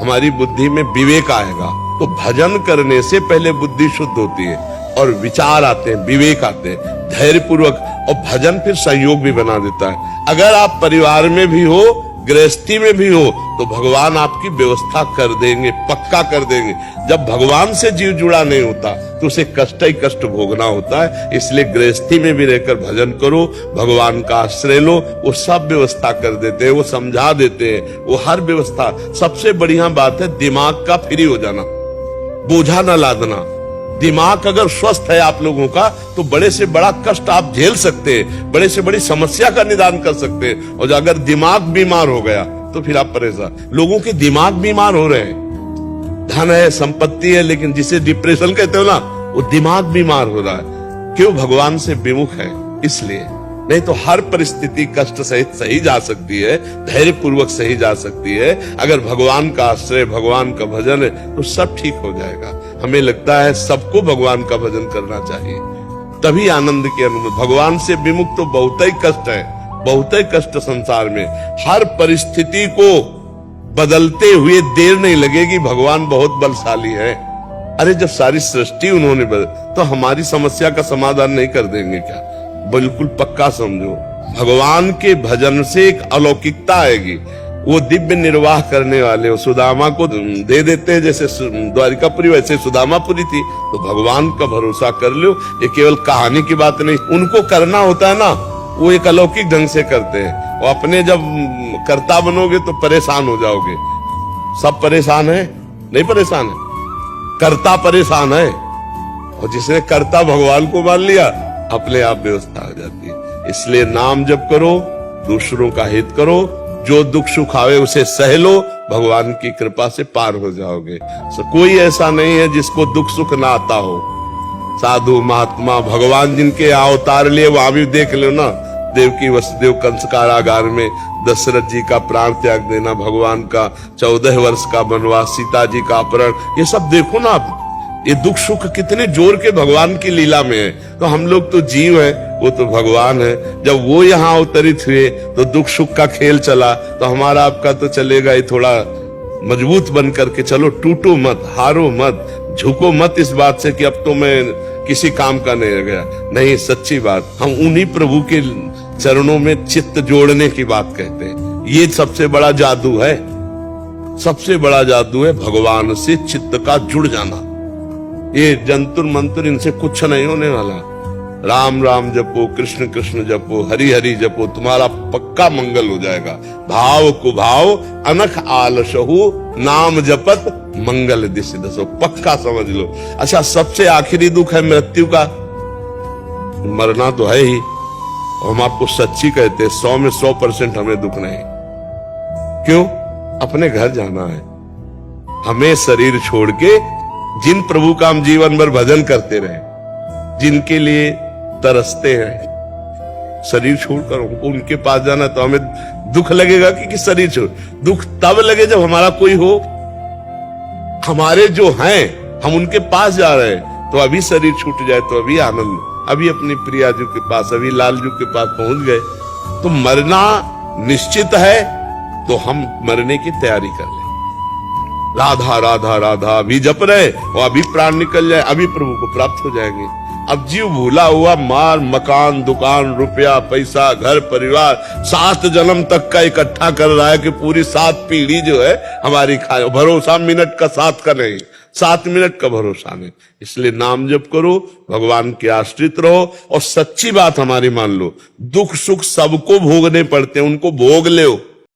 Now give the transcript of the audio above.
हमारी बुद्धि में विवेक आएगा। तो भजन करने से पहले बुद्धि शुद्ध होती है और विचार आते हैं, विवेक आते हैं, धैर्य पूर्वक। और भजन फिर संयोग भी बना देता है। अगर आप परिवार में भी हो, गृहस्थी में भी हो, तो भगवान आपकी व्यवस्था कर देंगे, पक्का कर देंगे। जब भगवान से जीव जुड़ा नहीं होता तो उसे कष्ट ही कष्ट भोगना होता है। इसलिए गृहस्थी में भी रहकर भजन करो, भगवान का आश्रय लो, वो सब व्यवस्था कर देते हैं, वो समझा देते हैं, वो हर व्यवस्था। सबसे बढ़िया बात है दिमाग का फ्री हो जाना, बोझा न लादना। दिमाग अगर स्वस्थ है आप लोगों का तो बड़े से बड़ा कष्ट आप झेल सकते हैं, बड़े से बड़ी समस्या का निदान कर सकते हैं। और अगर दिमाग बीमार हो गया तो फिर आप परेशान। लोगों के दिमाग बीमार हो रहे हैं, धन है, संपत्ति है, लेकिन जिसे डिप्रेशन कहते हो ना, वो दिमाग बीमार हो रहा है। क्यों? भगवान से विमुख है इसलिए। नहीं तो हर परिस्थिति कष्ट सहित सही जा सकती है, धैर्य पूर्वक सही जा सकती है। अगर भगवान का आश्रय, भगवान का भजन है तो सब ठीक हो जाएगा। हमें लगता है सबको भगवान का भजन करना चाहिए, तभी आनंद की अनुभूति। भगवान से विमुख तो बहुत ही कष्ट है, बहुत ही कष्ट संसार में। हर परिस्थिति को बदलते हुए देर नहीं लगेगी, भगवान बहुत बलशाली है। अरे जब सारी सृष्टि उन्होंने बदल, तो हमारी समस्या का समाधान नहीं कर देंगे क्या? बिल्कुल पक्का समझो। भगवान के भजन से एक अलौकिकता आएगी। वो दिव्य निर्वाह करने वाले, वो सुदामा को दे देते हैं, जैसे द्वारिकापुरी वैसे सुदामापुरी थी। तो भगवान का भरोसा कर लो, ये केवल कहानी की बात नहीं। उनको करना होता है ना, वो एक अलौकिक ढंग से करते हैं। और अपने जब कर्ता बनोगे तो परेशान हो जाओगे। सब परेशान है? नहीं परेशान है, कर्ता परेशान है। और जिसने कर्ता भगवान को मान लिया, अपने आप व्यवस्था हो जाती है। इसलिए नाम जप करो, दूसरों का हित करो, जो दुख सुख आवे उसे सह लो, भगवान की कृपा से पार हो जाओगे। कोई ऐसा नहीं है जिसको दुख सुख ना आता हो। साधु महात्मा भगवान जिनके अवतार लिए, वहां भी देख लो ना, देवकी वसुदेव कंस कारागार में दशरथ जी का प्राण त्याग देना, भगवान का 14 वर्ष का वनवास, सीता जी का अपहरण, ये सब देखो ना आप। ये दुख सुख कितने जोर के भगवान की लीला में है। तो हम लोग तो जीव हैं, वो तो भगवान है। जब वो यहाँ अवतरित हुए तो दुख सुख का खेल चला, तो हमारा आपका तो चलेगा ही। थोड़ा मजबूत बन करके चलो, टूटो मत, हारो मत, झुको मत इस बात से कि अब तो मैं किसी काम का नहीं रह गया। नहीं, सच्ची बात, हम उन्हीं प्रभु के चरणों में चित्त जोड़ने की बात कहते हैं। ये सबसे बड़ा जादू है, सबसे बड़ा जादू है भगवान से चित्त का जुड़ जाना। ये जंतुर मंतुर, इनसे कुछ नहीं होने वाला। राम राम जपो, कृष्ण कृष्ण जपो, हरि हरि जपो, तुम्हारा पक्का मंगल हो जाएगा। भाव कुभाव अनख आलसहु, नाम जपत मंगल दिशि दसो, पक्का समझ लो। अच्छा, सबसे आखिरी दुख है मृत्यु का। मरना तो है ही, हम आपको सच्ची कहते हैं, 100 में 100% हमें दुख नहीं। क्यों? अपने घर जाना है। हमें शरीर छोड़ के जिन प्रभु का हम जीवन भर भजन करते रहे, जिनके लिए तरसते हैं, शरीर छोड़कर उनके पास जाना, तो हमें दुख लगेगा कि शरीर छोड़। दुख तब लगे जब हमारा कोई हो, हमारे जो हैं हम उनके पास जा रहे हैं। तो अभी शरीर छूट जाए तो अभी आनंद, अभी अपनी प्रियाजू के पास, अभी लालजू के पास पहुंच गए। तो मरना निश्चित है, तो हम मरने की तैयारी कर लें। राधा राधा राधा अभी जप रहे और अभी प्राण निकल जाए, अभी प्रभु को प्राप्त हो जाएंगे। अब जीव भूला हुआ माल मकान दुकान रुपया पैसा घर परिवार 7 जन्म तक का इकट्ठा कर रहा है कि पूरी 7 पीढ़ी जो है हमारी खाए। भरोसा मिनट का 7 का नहीं, 7 मिनट का भरोसा नहीं। इसलिए नाम जप करो, भगवान के आश्रित रहो। और सच्ची बात हमारी मान लो, दुख सुख सबको भोगने पड़ते हैं, उनको भोग लो।